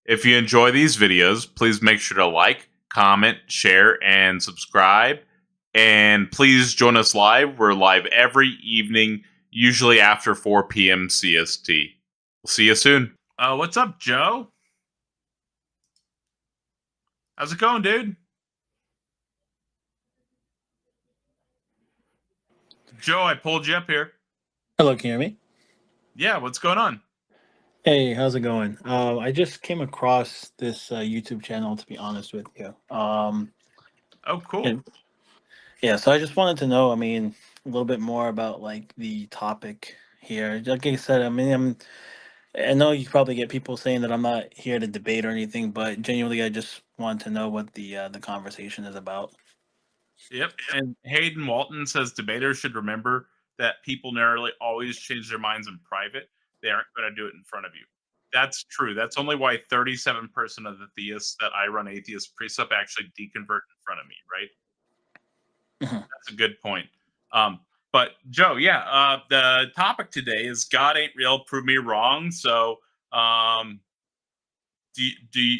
If you enjoy these videos, please make sure to like, comment, share, and subscribe. And please join us live. We're live every evening, usually after 4 p.m. CST. We'll see you soon. What's up, Joe? How's it going, dude? Joe, I pulled you up here. Hello, can you hear me? Yeah, what's going on? Hey, how's it going? I just came across this YouTube channel, to be honest with you. Oh, cool. And- yeah, so I just wanted to know, a little bit more about like the topic here. Like I said, I know you probably get people saying that I'm not here to debate or anything, but genuinely, I just want to know what the conversation is about. Yep. And Hayden Walton says debaters should remember that people nearly always change their minds in private. They aren't going to do it in front of you. That's true. That's only why 37% of the theists that I run Atheist Presup actually deconvert in front of me, right? Mhm. That's a good point. But Joe, yeah, the topic today is God ain't real, prove me wrong. So, do you,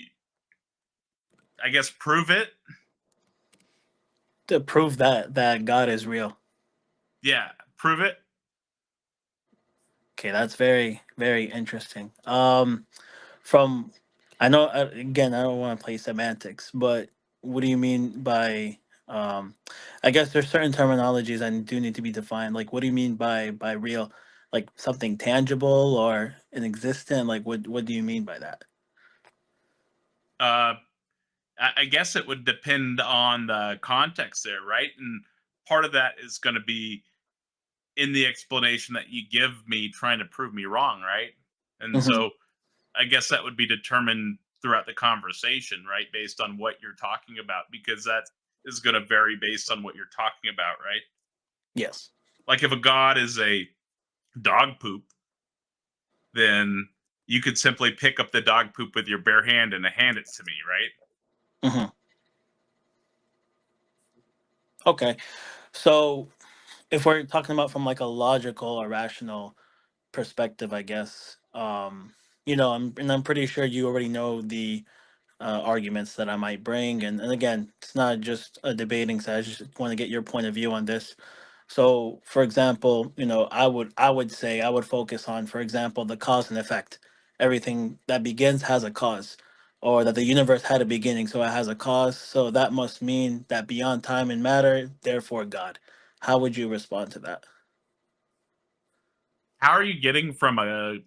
I guess prove it? To prove that God is real. Yeah, prove it. Okay, that's very, very interesting. From I know again, I don't want to play semantics, but what do you mean by I guess there's certain terminologies that do need to be defined. Like what do you mean by real? Like something tangible or inexistent? Like what do you mean by that? Uh, I guess it would depend on the context there, right? And part of that is going to be in the explanation that you give me trying to prove me wrong, right? And Hmm. so I guess that would be determined throughout the conversation, right? Based on what you're talking about, because that is going to vary based on what you're talking about, right? Yes. Like if a god is a dog poop, then you could simply pick up the dog poop with your bare hand and hand it to me, right? Hmm. Okay. So if we're talking about from like a logical or rational perspective, I guess, I'm pretty sure you already know the arguments that I might bring. And again, it's not just a debating session. I just want to get your point of view on this. So, for example, I would say I would focus on, for example, the cause and effect. Everything that begins has a cause, or that the universe had a beginning, so it has a cause. So that must mean that beyond time and matter, therefore God. How would you respond to that? How are you getting from a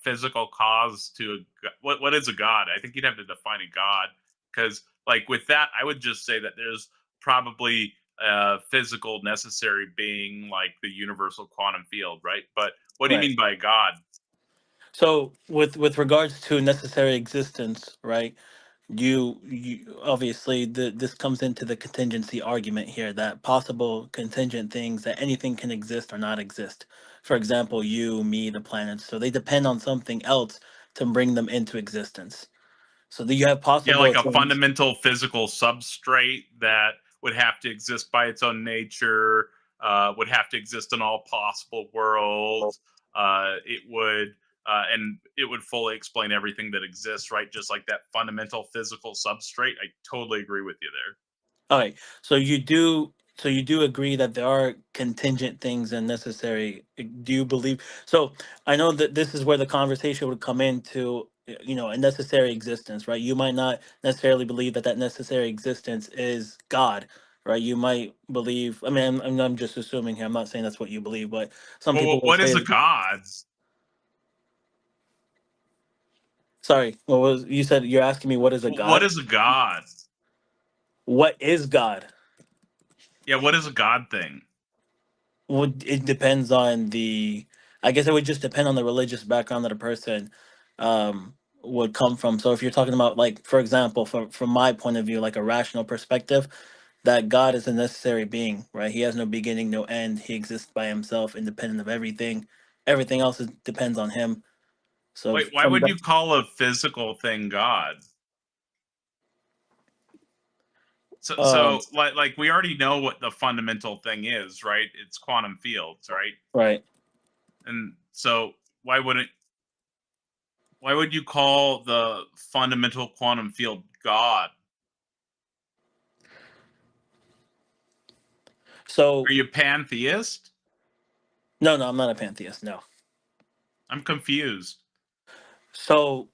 physical cause to what is a god? I think you'd have to define a god, because like with that, I would just say that there's probably a physical necessary being like the universal quantum field, right? But what do you Right. mean by god? So, with regards to necessary existence, right? You obviously this comes into the contingency argument here that possible contingent things that anything can exist or not exist. For example, you, me, the planets. So they depend on something else to bring them into existence. So that you have Yeah, possible like a things. fundamental physical substrate that would have to exist by its own nature, would have to exist in all possible worlds. And it would fully explain everything that exists, right? Just like that fundamental physical substrate. I totally agree with you there. All right. So you do agree that there are contingent things and necessary. Do you believe? So I know that this is where the conversation would come into, a necessary existence, right? You might not necessarily believe that that necessary existence is God, right? You might believe. I mean, I'm just assuming here. I'm not saying that's what you believe, but some Well, people will what is say. a god? Sorry, what was you said? You're asking me what is a What God? is a god? What is God? Yeah, what is a god thing? Would it depends on I guess it would just depend on the religious background that a person would come from. So if you're talking about, like, for example, from my point of view, like a rational perspective, that God is a necessary being, right? He has no beginning, no end. He exists by himself, independent of everything. Everything else depends on him. So Wait, why from would that, you call a physical thing god? So, um, like we already know what the fundamental thing is, right? It's quantum fields, right? right. And so why wouldn't Why would you call the fundamental quantum field God? So Are you pantheist? no, no, I'm not a pantheist. No. I'm confused. So,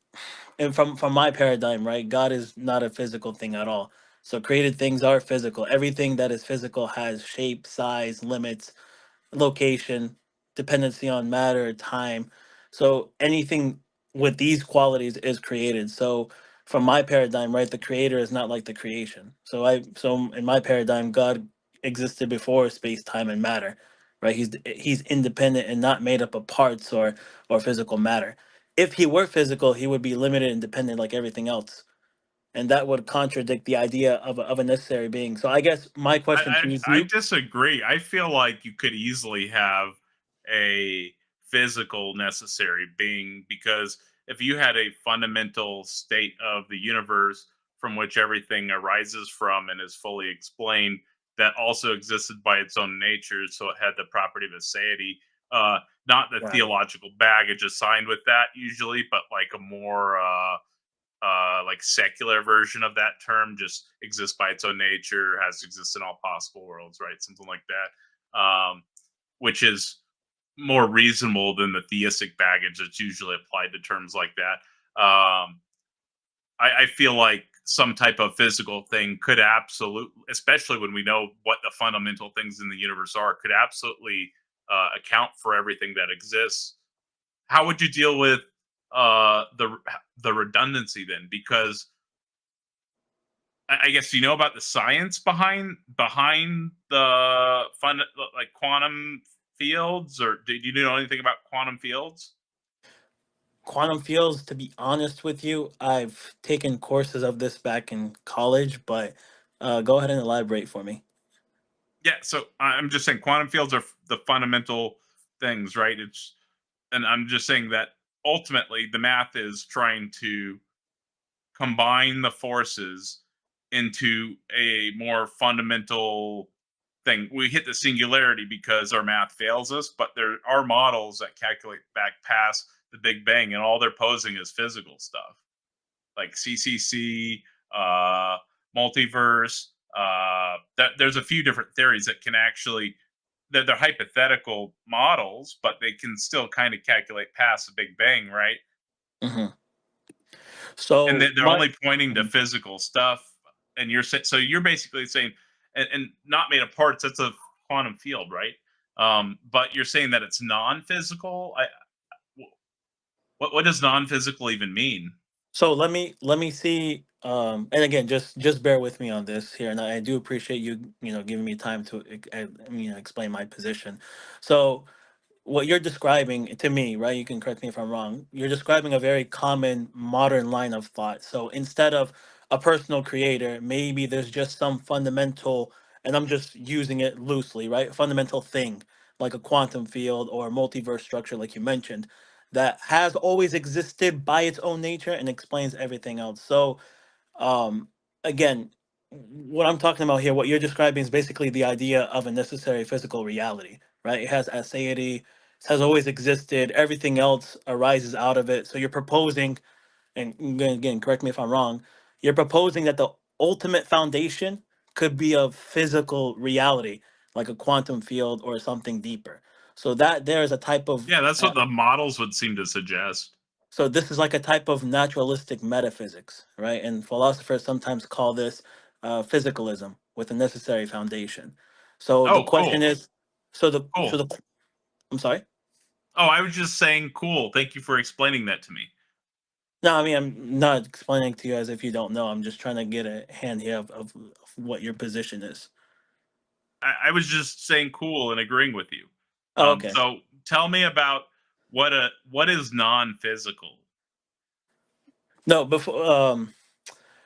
and from my paradigm, right, God is not a physical thing at all. So created things are physical. Everything that is physical has shape, size, limits, location, dependency on matter, time. So anything with these qualities is created. So from my paradigm, right, the creator is not like the creation. So in my paradigm, God existed before space, time, and matter. Right? He's independent and not made up of parts or physical matter. If he were physical, he would be limited and dependent like everything else. And that would contradict the idea of a necessary being. So I guess my question to you is I disagree. I feel like you could easily have a physical necessary being, because if you had a fundamental state of the universe from which everything arises from and is fully explained, that also existed by its own nature, so it had the property of aseity, not the right. theological baggage assigned with that usually, but like a more like secular version of that term, just exists by its own nature, has to exist in all possible worlds, right? Something like that, which is more reasonable than the theistic baggage that's usually applied to terms like that. I feel like some type of physical thing could absolutely, especially when we know what the fundamental things in the universe are, could absolutely account for everything that exists. How would you deal with the redundancy then? Because I guess, you know about the science behind the fun, like quantum fields, or did you know anything about quantum fields? Quantum fields, to be honest with you, I've taken courses of this back in college, but go ahead and elaborate for me. Yeah, so I'm just saying quantum fields are the fundamental things, right? It's and I'm just saying that ultimately the math is trying to combine the forces into a more fundamental thing. We hit the singularity because our math fails us, but there are models that calculate back past the Big Bang, and all they're posing is physical stuff like CCC, uh, multiverse. That there's a few different theories that can actually, they're hypothetical models, but they can still kind of calculate past the Big Bang, right? hmm And So they're my only pointing to Mhm. physical stuff. And so you're basically saying, and not made of parts. That's a quantum field, right? But you're saying that it's non-physical. What does non-physical even mean? so let me see. And again, just bear with me on this here, and I do appreciate you giving me time to explain my position. So what you're describing to me, right? You can correct me if I'm wrong. You're describing a very common modern line of thought. So instead of a personal creator, maybe there's just some fundamental, and I'm just using it loosely, right? Fundamental thing, like a quantum field or a multiverse structure, like you mentioned, that has always existed by its own nature and explains everything else. So um, again, what I'm talking about here, what you're describing is basically the idea of a necessary physical reality, right? It has aseity, it has always existed, everything else arises out of it. So you're proposing, and again, correct me if I'm wrong, you're proposing that the ultimate foundation could be a physical reality, like a quantum field or something deeper. So that there is a type of Yeah, that's what the models would seem to suggest. so this is like a type of naturalistic metaphysics, right? And philosophers sometimes call this physicalism with a necessary foundation. So the Oh, question cool, is, so cool. the I'm sorry. Oh, I was just saying, cool. Thank you for explaining that to me. No, I mean I'm not explaining to you as if you don't know. I'm just trying to get a hand here of what your position is. I was just saying cool and agreeing with you. Oh, okay. So tell me about what is non-physical. No, before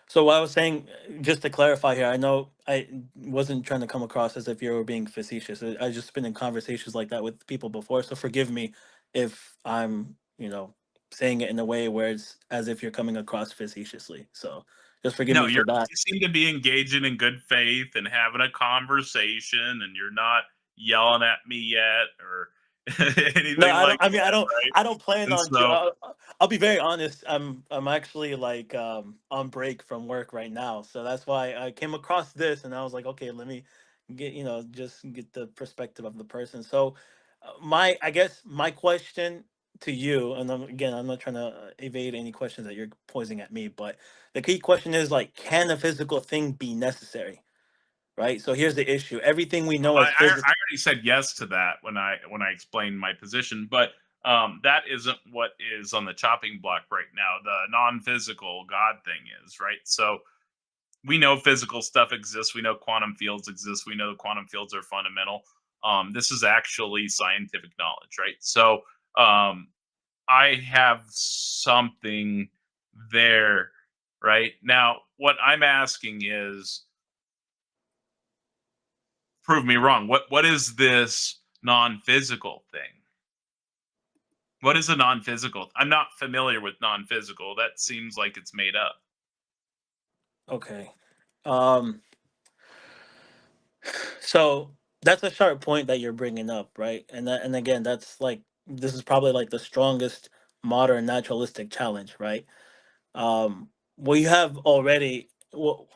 so what I was saying, just to clarify here, I know I wasn't trying to come across as if you were being facetious. I just been in conversations like that with people before, so forgive me if I'm saying it in a way where it's as if you're coming across facetiously. So just forgive No, me for that. you seem to be engaging in good faith and having a conversation, and you're not yelling at me yet, or No, anything I like don't. I mean, that, right? I don't plan And on. so I'll be very honest. I'm actually like on break from work right now, so that's why I came across this, and I was like, okay, let me get just get the perspective of the person. So, I guess my question to you, and again, I'm not trying to evade any questions that you're posing at me, but the key question is like, can a physical thing be necessary? Right. So here's the issue. Everything we know as I physics. already said yes to that when I explained my position, but that isn't what is on the chopping block right now. The non-physical God thing is right. So we know physical stuff exists. We know quantum fields exist. We know quantum fields are fundamental. This is actually scientific knowledge, right? So I have something there, right? Now, what I'm asking is prove me wrong. What is this non-physical thing? What is a non-physical? I'm not familiar with non-physical. That seems like it's made up. Okay. Um. So that's a sharp point that you're bringing up, right? And again, that's like this is probably like the strongest modern naturalistic challenge, right? What you have already, well,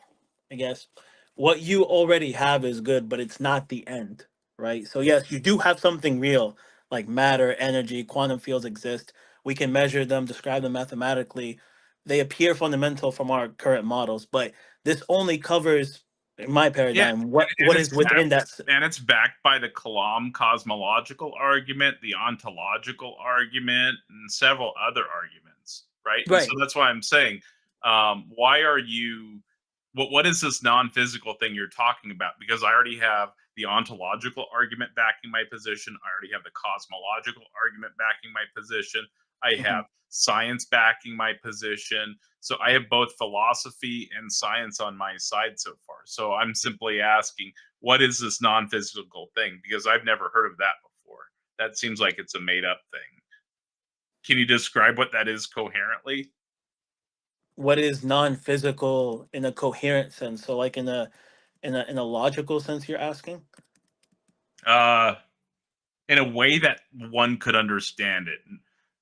I guess what you already have is good, but it's not the end, right? So yes, you do have something real like matter, energy, quantum fields exist. We can measure them, describe them mathematically. They appear fundamental from our current models, but this only covers, in my Yeah, paradigm, and what is within that. it's backed by the Kalam cosmological argument, the ontological argument, and several other arguments, right? And so Right. that's why I'm saying, why are you? What is this non-physical thing you're talking about? Because I already have the ontological argument backing my position. I already have the cosmological argument backing my position. I have Mhm. science backing my position. So I have both philosophy and science on my side so far. So I'm simply asking, what is this non-physical thing? Because I've never heard of that before. That seems like it's a made up thing. Can you describe what that is coherently? What is non-physical in a coherent sense? So like in a logical sense you're asking? Uh, in a way that one could understand it.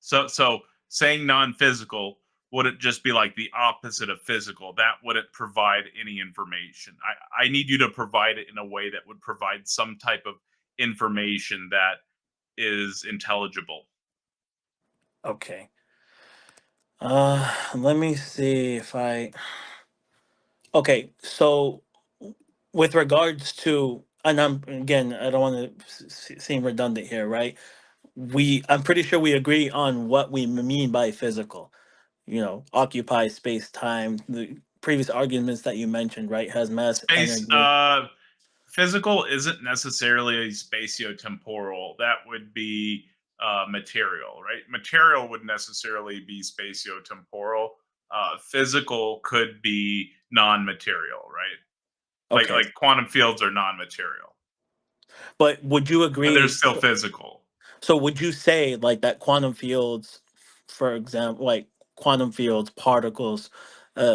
So saying non-physical wouldn't just be like the opposite of physical. That wouldn't provide any information. I need you to provide it in a way that would provide some type of information that is intelligible. Okay. Let me see if I. Okay, so with regards to, and I'm again, I don't want to seem redundant here, right? I'm pretty sure we agree on what we mean by physical. Occupy space time. The previous arguments that you mentioned, right, has mass, Space energy. physical isn't necessarily spatiotemporal. That would be material, right? Material would necessarily be spatiotemporal. Physical could be non-material, right? Okay, Like quantum fields are non-material, but would you but they're agree? still physical. So would you say like that quantum fields, for example, like quantum fields, particles,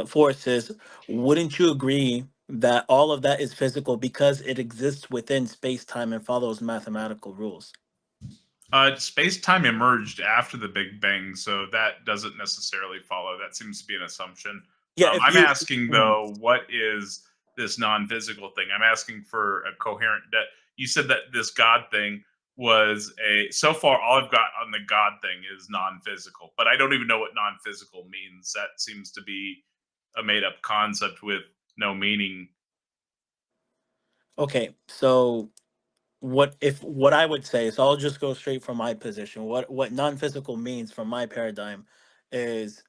forces, wouldn't you agree that all of that is physical because it exists within space time and follows mathematical rules? Space-time emerged after the Big Bang, so that doesn't necessarily follow. That seems to be an assumption. Yeah, if I'm you asking mhm. though, what is this non-physical thing? I'm asking for a coherent. You said that this God thing was a. So far, all I've got on the God thing is non-physical, but I don't even know what non-physical means. That seems to be a made-up concept with no meaning. Okay, so what I would say, so I'll just go straight from my position. What non-physical means from my paradigm is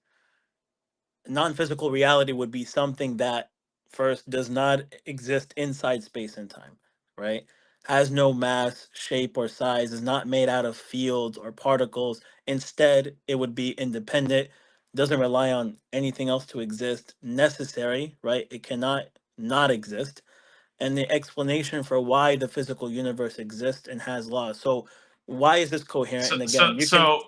non-physical reality would be something that first does not exist inside space and time, right? Has no mass, shape, or size, is not made out of fields or particles. Instead, it would be independent, doesn't rely on anything else to exist, necessary, right? It cannot not exist. And the explanation for why the physical universe exists and has laws. So why is this coherent? So And so again, you can, so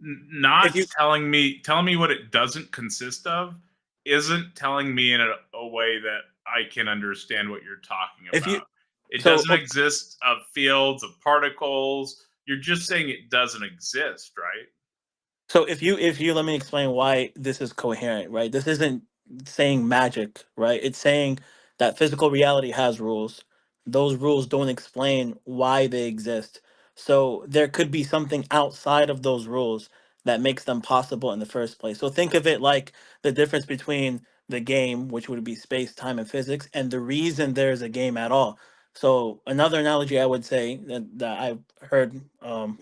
not if you telling me what it doesn't consist of isn't telling me in a way that I can understand what you're talking if you about. It so doesn't exist of fields of particles. You're just saying it doesn't exist, right? So if you let me explain why this is coherent, right? This isn't saying magic, right? It's saying that physical reality has rules. Those rules don't explain why they exist. So there could be something outside of those rules that makes them possible in the first place. So think of it like the difference between the game, which would be space, time, and physics, and the reason there's a game at all. So another analogy I would say that I've heard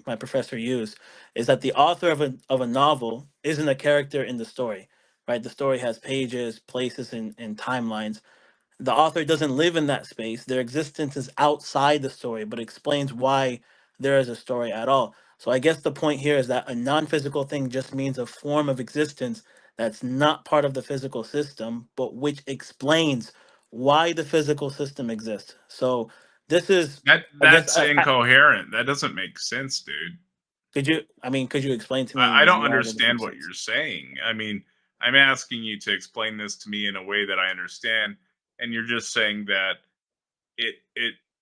my professor use is that the author of a novel isn't a character in the story, right? The story has pages, places, and timelines. The author doesn't live in that space. Their existence is outside the story, but explains why there is a story at all. So I guess the point here is that a non-physical thing just means a form of existence that's not part of the physical system, but which explains why the physical system exists. So this is, I guess, That's incoherent. That doesn't make sense, dude. could you explain to I me don't why that doesn't understand make what sense? you're saying. I mean, I'm asking you to explain this to me in a way that I understand, and you're just saying that it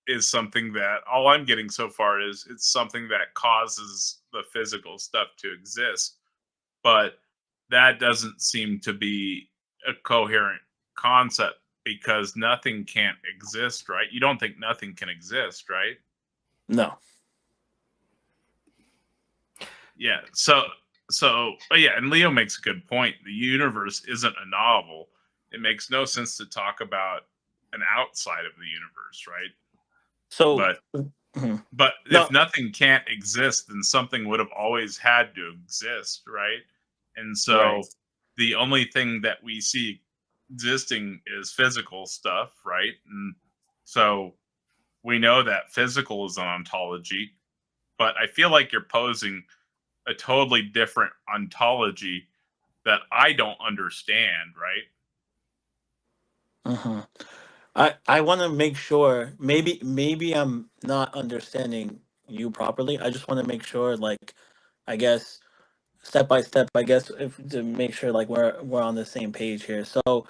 is something that all I'm getting so far is it's something that causes the physical stuff to exist. But that doesn't seem to be a coherent concept because nothing can't exist, right? You don't think nothing can exist, right? No. Yeah. So but yeah, and Leo makes a good point. The universe isn't a novel. It makes no sense to talk about an outside of the universe, right? So, But mhm. but if No. nothing can't exist, then something would have always had to exist, right? And Right. so the only thing that we see existing is physical stuff, right? And so we know that physical is an ontology, but I feel like you're posing a totally different ontology that I don't understand, right? Mhm. I want to make sure. Maybe I'm not understanding you properly. I just want to make sure, like, I guess step by step. I guess if to make sure like we're on the same page here. So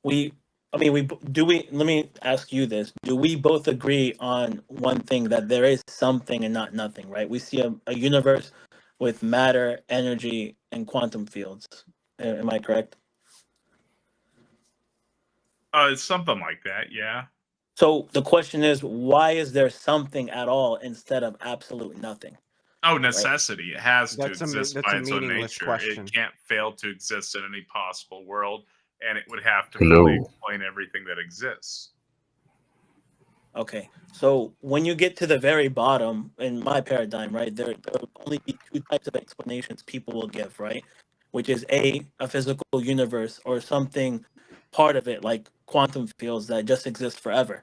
we. I mean, do we? Let me ask you this: do we both agree on one thing, that there is something and not nothing? Right? We see a universe with matter, energy, and quantum fields. Am I correct? It's something like that, yeah. So the question is, why is there something at all instead of absolute nothing? Oh, Right. necessity. It has to exist That's by a its own meaningless nature. It question. can't fail to exist in any possible world, and it would have to fully Hello. explain everything that exists. Okay. So when you get to the very bottom, in my paradigm, right, there will only be two types of explanations people will give, right? Which is a physical universe, or something part of it, like quantum fields that just exist forever.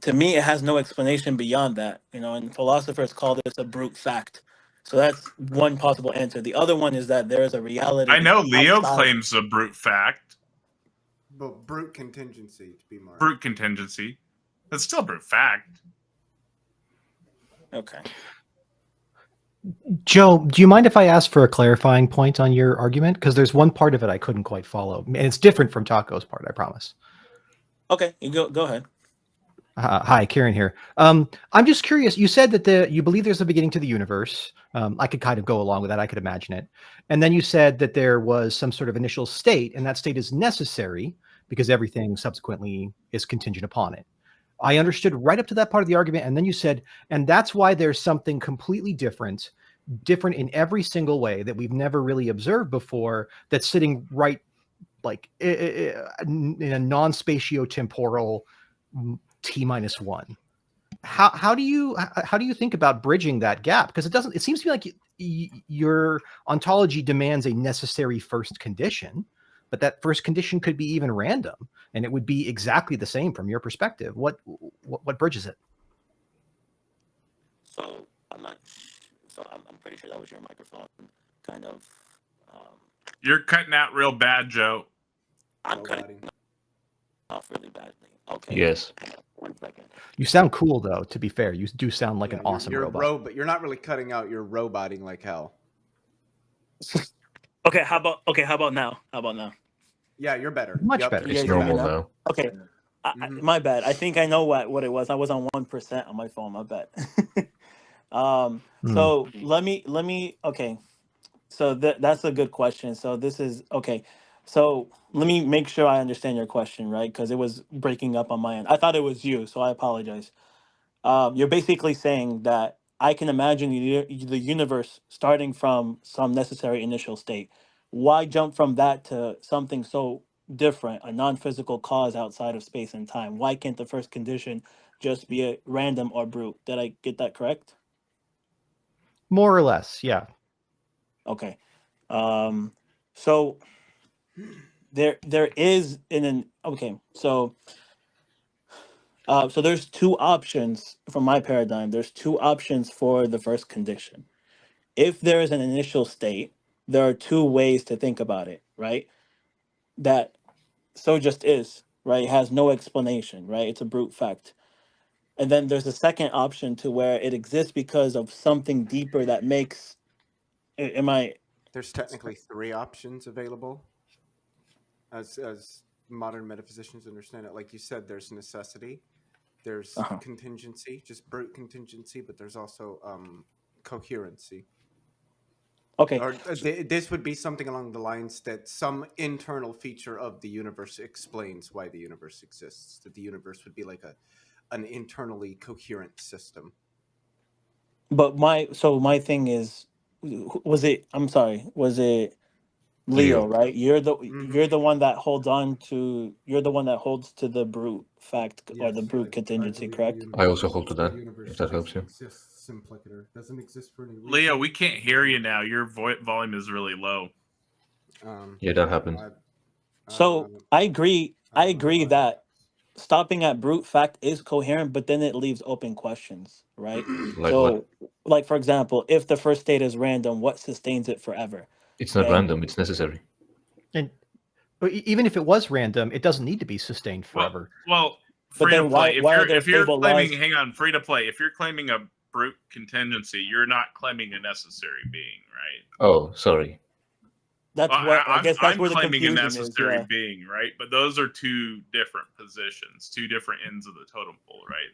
To me, it has no explanation beyond that, and philosophers call this a brute fact. So that's one possible answer. The other one is that there is a I reality know Leo outside. claims a brute fact, But brute contingency, to be marked. brute contingency. That's still brute fact. Okay. Joe, do you mind if I ask for a clarifying point on your argument? Because there's one part of it I couldn't quite follow, and it's different from Taco's part, I promise. Okay, you go ahead. Hi, Kieran here. I'm just curious. You said that you believe there's a beginning to the universe. I could kind of go along with that. I could imagine it. And then you said that there was some sort of initial state, and that state is necessary because everything subsequently is contingent upon it. I understood right up to that part of the argument. And then you said, and that's why there's something completely different in every single way that we've never really observed before, that's sitting right like in a non-spatio-temporal T-1. How do you think about bridging that gap? Because it seems to me like your ontology demands a necessary first condition, but that first condition could be even random, and it would be exactly the same from your perspective. What bridges it? So I'm not. So I'm pretty sure that was your microphone, kind of. Um, You're cutting out real bad, Joe. I'm Nobody. cutting off really badly. Okay. Yes. 1 second. You sound cool, though. To be fair, you do sound like an awesome you're robot. But you're not really cutting out. You're roboting like hell. Okay. How about now? Yeah, you're better. Much better. You It's guys hear me normal now? now. Okay. Mhm. My bad. I think I know what it was. I was on 1% on my phone. My bad. So let me. Okay. So that's a good question. So this is okay. So let me make sure I understand your question, right? Because it was breaking up on my end. I thought it was you, so I apologize. You're basically saying that I can imagine the universe starting from some necessary initial state. Why jump from that to something so different, a non-physical cause outside of space and time? Why can't the first condition just be a random or brute? Did I get that correct? More or less, yeah. Okay. So there is an okay. So there's two options from my paradigm. There's two options for the first condition. If there is an initial state, there are two ways to think about it, right? That so just is, right? It has no explanation, right? It's a brute fact. And then there's a second option to where it exists because of something deeper that makes am I There's technically 3 options available as modern metaphysicians understand it. Like you said, there's necessity, there's uh-huh. contingency, just brute contingency, but there's also coherency. Okay. Or this would be something along the lines that some internal feature of the universe explains why the universe exists. That the universe would be like an internally coherent system. But my thing is was it I'm sorry, was it Leo, Leo. right? You're the Mhm. you're the one that holds on to you're the one that holds to the brute fact or the Yes, brute I contingency, believe correct? I also hold to the that, universe if that helps just you. exists simpliciter. Doesn't exist for any reason. Leo, we can't hear you now. Your volume is really low. Yeah, that happened. So I agree. I don't know agree why. that stopping at brute fact is coherent, but then it leaves open questions, right? Like what? So, like for example, if the first state is random, what sustains it forever? It's not And random, it's necessary. And but even if it was random, it doesn't need to be sustained forever. Well, but free to then play. why are there If you're stable claiming, laws? hang on, free to play. If you're claiming a brute contingency, you're not claiming a necessary being, right? Oh, sorry. That's Well, what I guess that's I'm where the claiming a confusion is. necessary Yeah. being, right? But those are two different positions, two different ends of the totem pole, right?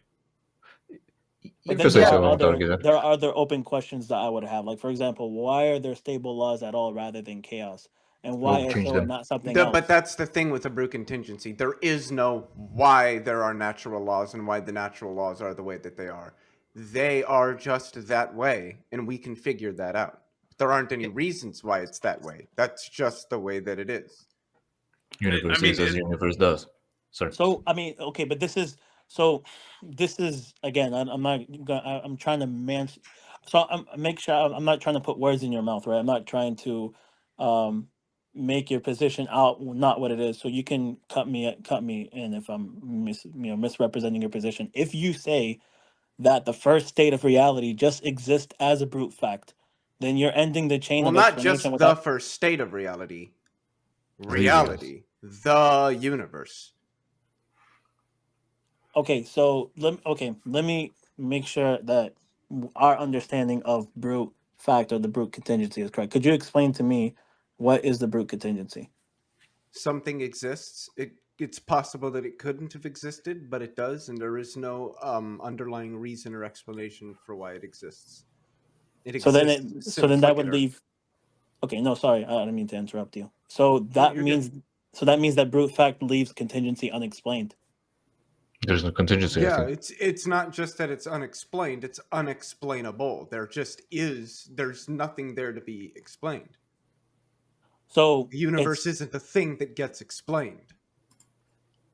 But then Because I there still are won't other argue that. there are other open questions that I would have. Like for example, why are there stable laws at all rather than chaos? And why We'll is change so and them. not something But else? that's the thing with the brute contingency. There is no why there are natural laws and why the natural laws are the way that they are. They are just that way, and we can figure that out. There aren't any reasons why it's that way. That's just the way that it is. Universe mean, is as universe does. Sorry. So I mean, okay, but this is again. I'm not. I'm trying to So I'm make sure I'm not trying to put words in your mouth, right? I'm not trying to um, make your position out not what it is. So you can cut me in if I'm misrepresenting your position. If you say that the first state of reality just exists as a brute fact, then you're ending the chain Well, of not explanation just the without. first state of reality. Universe. Reality. The universe. Okay, so let me make sure that our understanding of brute fact or the brute contingency is correct. Could you explain to me what is the brute contingency? Something exists. It's possible that it couldn't have existed, but it does, and there is no underlying reason or explanation for why it exists. It So then exists so then that would simpliciter. leave. Okay, no, sorry, I didn't mean to interrupt you. So No, you're good. that means that brute fact leaves contingency unexplained. There's no contingency, I Yeah, think. it's not just that it's unexplained, it's unexplainable. There just is, there's nothing there to be explained. So The universe it's isn't the thing that gets explained.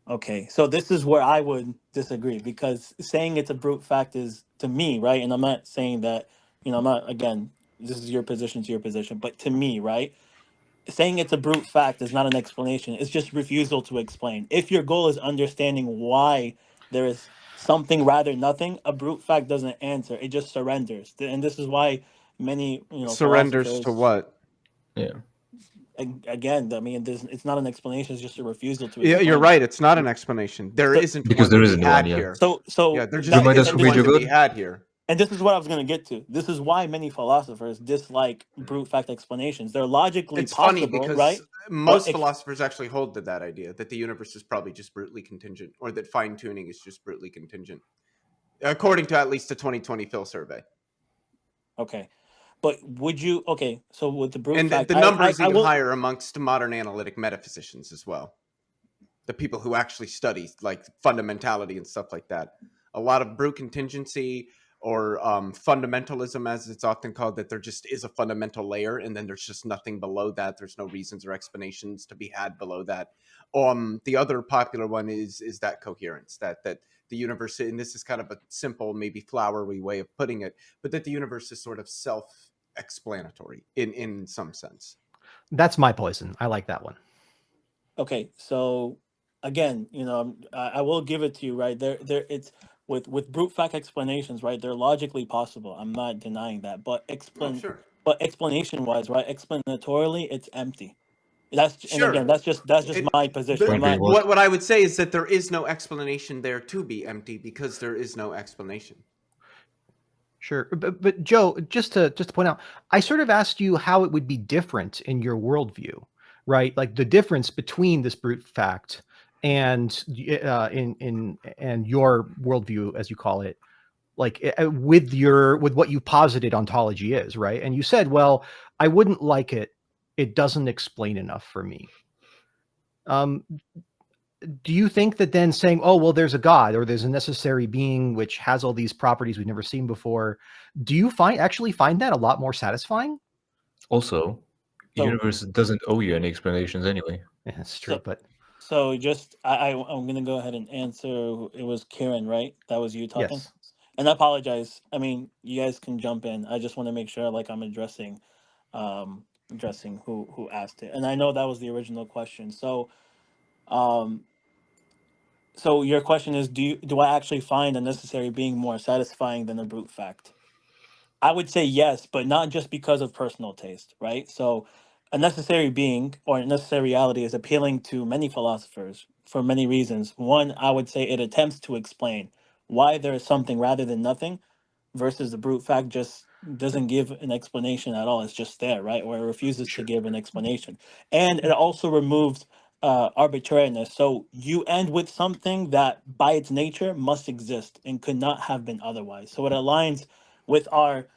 okay. So this is where I would disagree because saying it's a brute fact is to me, right? And I'm not saying that, I'm not again, this is your position to your position, but to me, right? Saying it's a brute fact is not an explanation. It's just refusal to explain. If your goal is understanding why there is something rather nothing, a brute fact doesn't answer. It just surrenders. And this is why many, Surrenders to philosophers what? Yeah. again, I mean, it's not an explanation, it's just a refusal to Yeah, you're explain. right. It's not an explanation. There So isn't Because one there to isn't be one, had yeah. here. so Yeah, there just Remind us isn't who made one you to be good? had here. and this is what I was going to get to. This is why many philosophers dislike brute fact explanations. They're logically It's funny possible, because right? most But philosophers actually hold to that idea that the universe is probably just brutally contingent, or that fine tuning is just brutally contingent, according to at least a 2020 Phil survey. Okay. But would you, okay, so with the brute And fact, the number is I even will, higher amongst modern analytic metaphysicians as well. The people who actually study like fundamentality and stuff like that. A lot of brute contingency or fundamentalism, as it's often called, that there just is a fundamental layer and then there's just nothing below that. There's no reasons or explanations to be had below that. The other popular one is that coherence, that the universe, and this is kind of a simple, maybe flowery way of putting it, but that the universe is sort of self-explanatory in some sense. That's my poison. I like that one. okay, so again, I will give it to you, right? It's with brute fact explanations, right? They're logically possible. I'm not denying that, but Oh, sure. explanation wise, right? Explanatorily, it's empty. And Sure. again, that's just my position. I'm Agree. not. What I would say is that there is no explanation there to be empty because there is no explanation. Sure, but Joe, just to point out, I sort of asked you how it would be different in your worldview, right? Like the difference between this brute fact and and your worldview, as you call it, like with what you posited ontology is, right? And you said, well, I wouldn't like it. It doesn't explain enough for me. Do you think that then saying, oh, well, there's a God or there's a necessary being which has all these properties we've never seen before, do you actually find that a lot more satisfying? Also, the So- universe doesn't owe you any explanations anyway. Yeah, that's true, but So just I'm gonna go ahead and answer. It was Kieran, right? That was you talking. yes. And I apologize. I mean, you guys can jump in. I just want to make sure, like, I'm addressing who asked it. And I know that was the original question. So, so your question is, do I actually find a necessary being more satisfying than a brute fact? I would say yes, but not just because of personal taste, right? So, a necessary being or a necessary reality is appealing to many philosophers for many reasons. One, I would say it attempts to explain why there is something rather than nothing, versus the brute fact just doesn't give an explanation at all. It's just there, right? Or it refuses to Sure. give an explanation. And it also removes arbitrariness. So you end with something that by its nature must exist and could not have been otherwise. So it aligns with our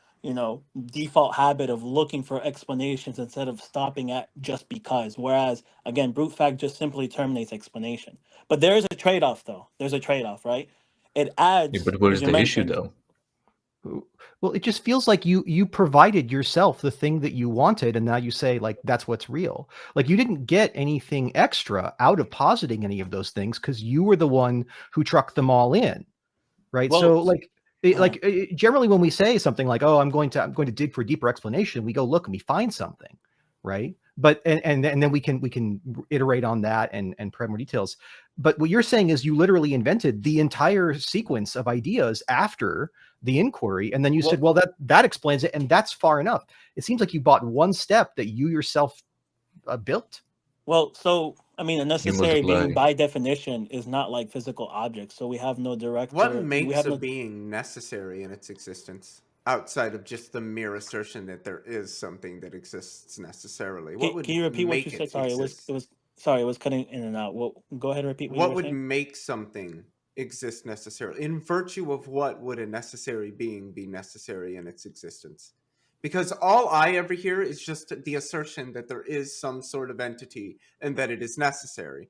default habit of looking for explanations instead of stopping at just because. Whereas again, brute fact just simply terminates explanation. But there is a trade-off though. There's a trade-off, right? It Yeah, adds, but what as is you the issue, mentioned, though? Well, it just feels like you provided yourself the thing that you wanted, and now you say like that's what's real. Like you didn't get anything extra out of positing any of those things because you were the one who trucked them all in, right? Well, So like uh-huh. generally when we say something like, oh, I'm going to dig for a deeper explanation, we go look and we find something, right? But and then we can iterate on that and provide more details. But what you're saying is you literally invented the entire sequence of ideas after the inquiry, and then you said, well, that explains it, and that's far enough. It seems like you bought one step that you yourself built. Well, so I mean, a necessary being multiply. by definition is not like physical objects. So we have no What we makes have a no. being necessary in its existence outside of just the mere assertion that there is something that exists necessarily? What would Can you repeat what you make said? it Sorry, exist? it was cutting in and out. Well, go ahead and repeat what you What were would saying. make something exist necessarily? In virtue of what would a necessary being be necessary in its existence? Because all I ever hear is just the assertion that there is some sort of entity and that it is necessary.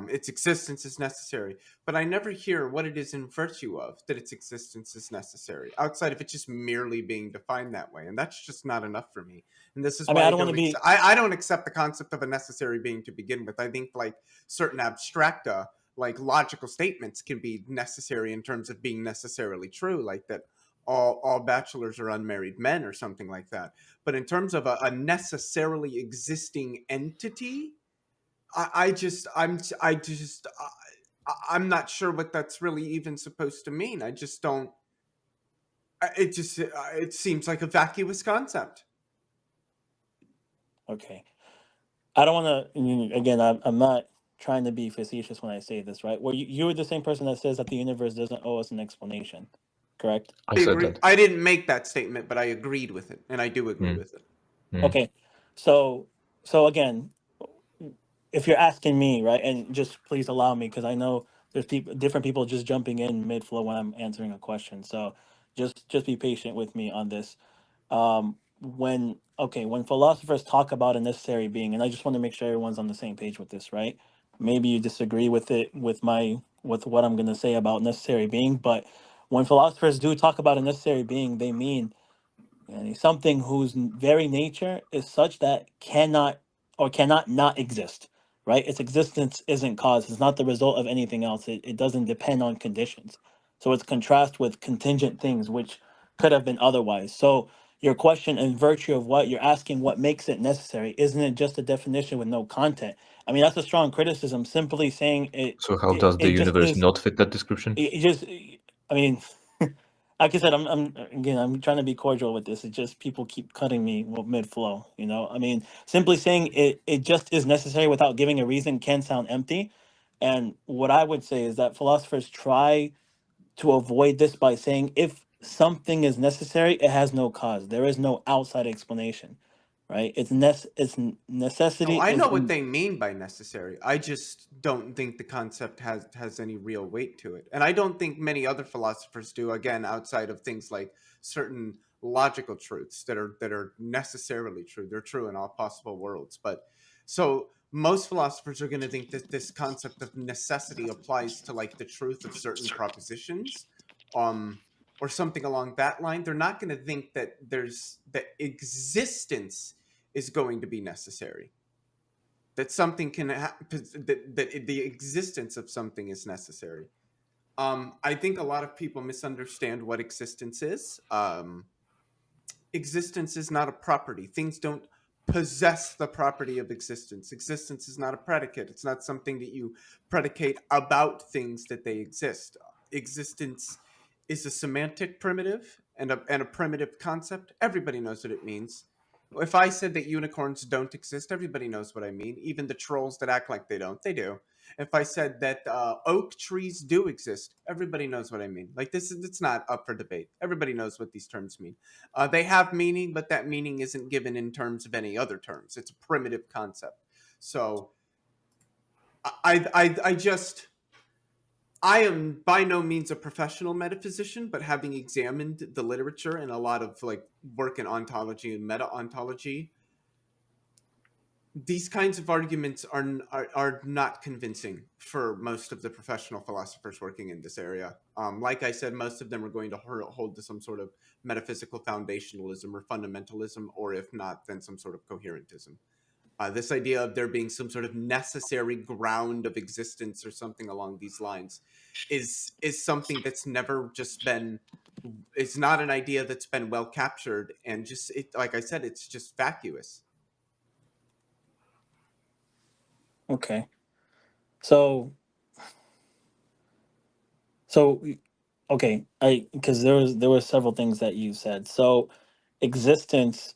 Its existence is necessary, but I never hear what it is in virtue of that its existence is necessary, outside of it just merely being defined that way, and that's just not enough for me. And this is I mean, why I don't want to be. I don't accept the concept of a necessary being to begin with. I think like certain abstracta, like logical statements, can be necessary in terms of being necessarily true, like that all bachelors are unmarried men or something like that. But in terms of a necessarily existing entity, I'm not sure what that's really even supposed to mean. I just don't. It seems like a vacuous concept. Okay, I don't want to. Again, I'm not trying to be facetious when I say this, right? Well, you're the same person that says that the universe doesn't owe us an explanation, correct? I I said agree. that. I didn't make that statement, but I agreed with it, and I do agree with it. Okay, so again, if you're asking me, right, and just please allow me because I know there's different people just jumping in mid flow when I'm answering a question. So just be patient with me on this. when philosophers talk about a necessary being, and I just want to make sure everyone's on the same page with this, right? Maybe you disagree with it with what I'm going to say about necessary being, but when philosophers do talk about a necessary being, they mean something whose very nature is such that cannot not exist, right? Its existence isn't cause. It's not the result of anything else. It doesn't depend on conditions. So it's contrast with contingent things, which could have been otherwise. So your question, in virtue of what you're asking, what makes it necessary? Isn't it just a definition with no content? I mean, that's a strong criticism. Simply saying So how does the it just universe is. not fit that description? It just, I mean, like I said, I'm trying to be cordial with this. It just people keep cutting me mid flow. I mean, simply saying it just is necessary without giving a reason can sound empty. And what I would say is that philosophers try to avoid this by saying if something is necessary, it has no cause. There is no outside explanation, right? No, Necessity I is know what in. they mean by necessary. I just don't think the concept has any real weight to it. And I don't think many other philosophers do, again, outside of things like certain logical truths that are necessarily true. They're true in all possible worlds. But so most philosophers are going to think that this concept of necessity applies to like the truth of certain propositions. Or something along that line. They're not going to think that that existence is going to be necessary, that something can that the existence of something is necessary. I think a lot of people misunderstand what existence is. Existence is not a property. Things don't possess the property of existence. Existence is not a predicate. It's not something that you predicate about things that they exist. Existence is a semantic primitive and a primitive concept. Everybody knows what it means. If I said that unicorns don't exist, everybody knows what I mean. Even the trolls that act like they don't, they do. If I said that oak trees do exist, everybody knows what I mean. Like it's not up for debate. Everybody knows what these terms mean. They have meaning, but that meaning isn't given in terms of any other terms. It's a primitive concept. So I am by no means a professional metaphysician, but having examined the literature and a lot of like work in ontology and meta-ontology, these kinds of arguments are not convincing for most of the professional philosophers working in this area. Like I said, most of them are going to hold to some sort of metaphysical foundationalism or fundamentalism, or if not, then some sort of coherentism. This idea of there being some sort of necessary ground of existence or something along these lines is something that's never just been. It's not an idea that's been well captured, and just like I said, it's just vacuous. Okay. So okay, because there were several things that you said. So existence,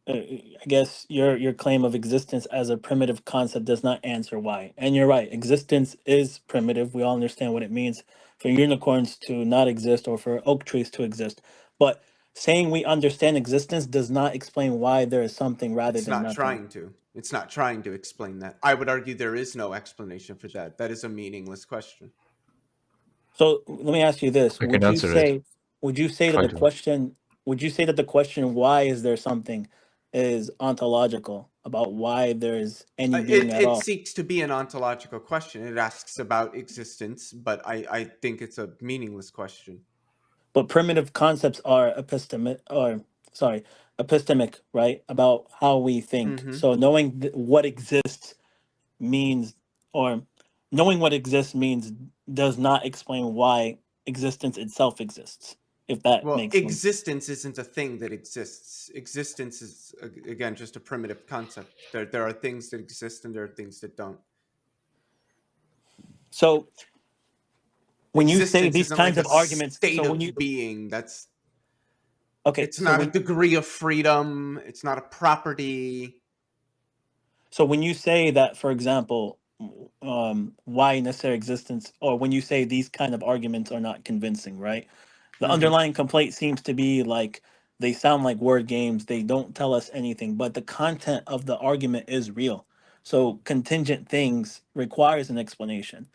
I guess your claim of existence as a primitive concept does not answer why. And you're right, existence is primitive. We all understand what it means for unicorns to not exist or for oak trees to exist. But saying we understand existence does not explain why there is something rather It's than not nothing. trying to. It's not trying to explain that. I would argue there is no explanation for that. That is a meaningless question. So let me ask you this: I can answer it. would you say that Try the to. question, why is there something, is ontological about why there is any being at It all? seeks to be an ontological question. It asks about existence, but I think it's a meaningless question. But primitive concepts are epistemic, right? About how we think. Mm-hmm. So knowing what exists means, or knowing what exists means, does not explain why existence itself exists. If that Well, makes sense. existence isn't a thing that exists. Existence is, again, just a primitive concept. There are things that exist and there are things that don't. So when you say Existence these isn't like kinds a of arguments, state so when you of being. That's okay, It's not a degree of freedom. It's not a property. so when you say that, for example, why necessary existence, or when you say these kind of arguments are not convincing, right? The Mm-hmm. underlying complaint seems to be like they sound like word games. They don't tell us anything, but the content of the argument is real. So contingent things requires an explanation.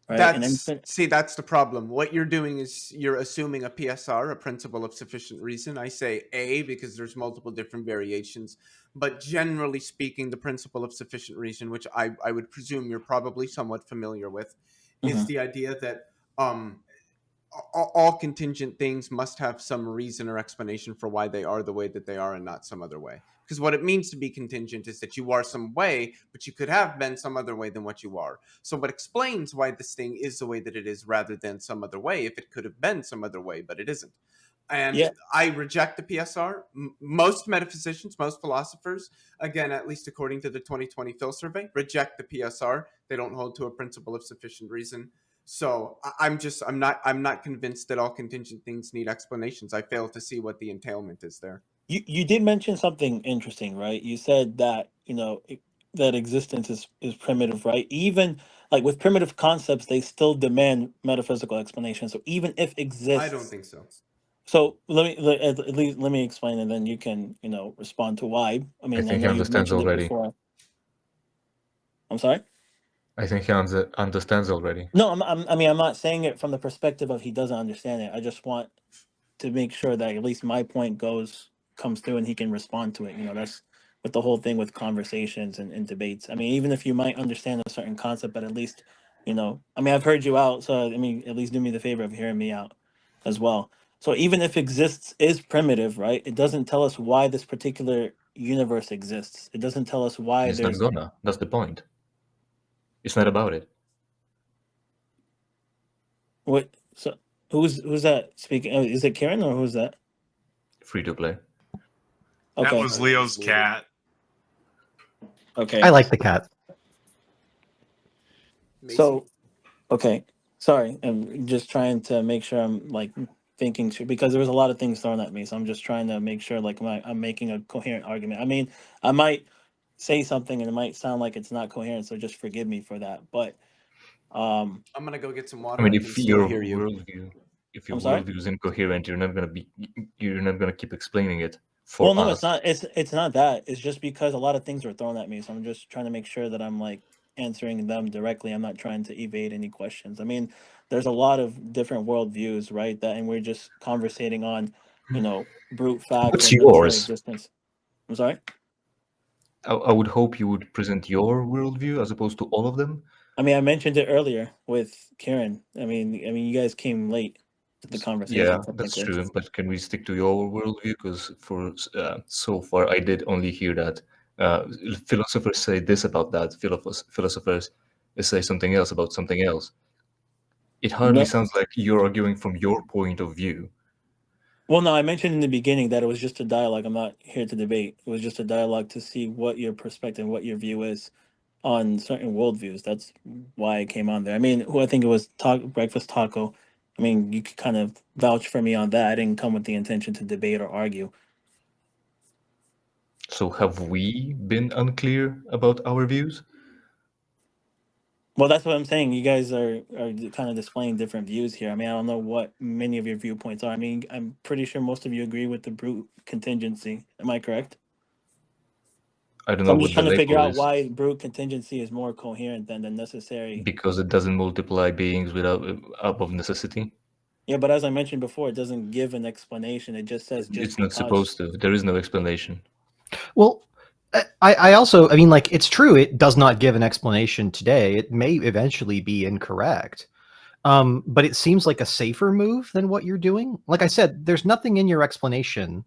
right? And That's the problem. What you're doing is you're assuming a PSR, a principle of sufficient reason. I say A because there's multiple different variations, but generally speaking, the principle of sufficient reason, which I would presume you're probably somewhat familiar with, is the idea that all contingent things must have some reason or explanation for why they are the way that they are and not some other way. Because what it means to be contingent is that you are some way, but you could have been some other way than what you are. So what explains why this thing is the way that it is rather than some other way, if it could have been some other way, but it isn't. And I reject the PSR. Most metaphysicians, most philosophers, again, at least according to the 2020 Phil survey, reject the PSR. They don't hold to a principle of sufficient reason. So I'm not convinced that all contingent things need explanations. I fail to see what the entailment is there. You did mention something interesting, right? You said that, that existence is primitive, right? Even like with primitive concepts, they still demand metaphysical explanation. So even if exists, I don't think so. So at least let me explain, and then you can respond to why. I mean, I think he know you've understands mentioned it already. before. I'm sorry. I think he understands already. No, I'm not saying it from the perspective of he doesn't understand it. I just want to make sure that at least my point comes through, and he can respond to it. That's with the whole thing with conversations and debates. I mean, even if you might understand a certain concept, but at least, I've heard you out. So, at least do me the favor of hearing me out as well. So even if exists is primitive, right? It doesn't tell us why this particular universe exists. It doesn't tell us why It's not gonna. That's the point. It's not about it. What? So who's that speaking? Is it Karen or who's that? Free to play. Okay. That was Leo's cat. Okay. I like the cat. So, okay. Sorry, I'm just trying to make sure I'm like thinking through, because there was a lot of things thrown at me. So I'm just trying to make sure like I'm making a coherent argument. I mean, I might say something and it might sound like it's not coherent, so just forgive me for that. But I'm gonna go get some water. I mean, I can if still your hear you. worldview, if your I'm sorry? worldview is incoherent, you're not gonna keep explaining it for well, no, us. it's not. It's not that. It's just because a lot of things were thrown at me, so I'm just trying to make sure that I'm like answering them directly. I'm not trying to evade any questions. I mean, there's a lot of different worldviews, right? And we're just conversating on, brute fact What's and necessary yours? existence. I'm sorry. I would hope you would present your worldview as opposed to all of them. I mean, I mentioned it earlier with Karen. I mean, you guys came late to the conversation. Yeah, that's true. But can we stick to your worldview? Because for so far, I did only hear that philosophers say this about that. Philosophers say something else about something else. It hardly sounds like you're arguing from your point of view. Well, no, I mentioned in the beginning that it was just a dialogue. I'm not here to debate. It was just a dialogue to see what your perspective, what your view is on certain worldviews. That's why I came on there. I mean, who I think it was Breakfast Taco. I mean, you could kind of vouch for me on that. I didn't come with the intention to debate or argue. So have we been unclear about our views? Well, that's what I'm saying. You guys are kind of displaying different views here. I mean, I don't know what many of your viewpoints are. I mean, I'm pretty sure most of you agree with the brute contingency. Am I correct? I don't So know I'm just what the trying to figure label out is. why brute contingency is more coherent than the necessary. Because it doesn't multiply beings without above necessity. Yeah, but as I mentioned before, it doesn't give an explanation. It just says just it's not supposed to. There is no explanation. Well, I also, I mean, like, it's true. It does not give an explanation today. It may eventually be incorrect. But it seems like a safer move than what you're doing. Like I said, there's nothing in your explanation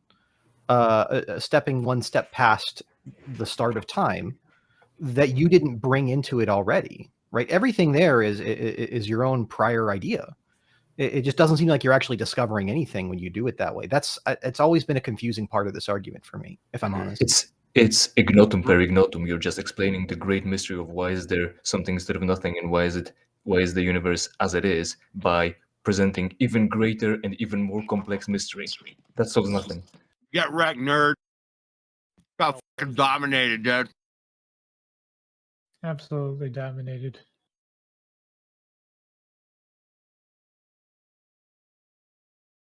stepping one step past the start of time that you didn't bring into it already, right? Everything there is your own prior idea. It just doesn't seem like you're actually discovering anything when you do it that way. It's always been a confusing part of this argument for me, if I'm honest. It's ignotum per ignotum. You're just explaining the great mystery of why is there something instead of nothing, and why is the universe as it is, by presenting even greater and even more complex mystery. That solves nothing. Get wrecked, nerd. Got fucking dominated, dude. Absolutely dominated.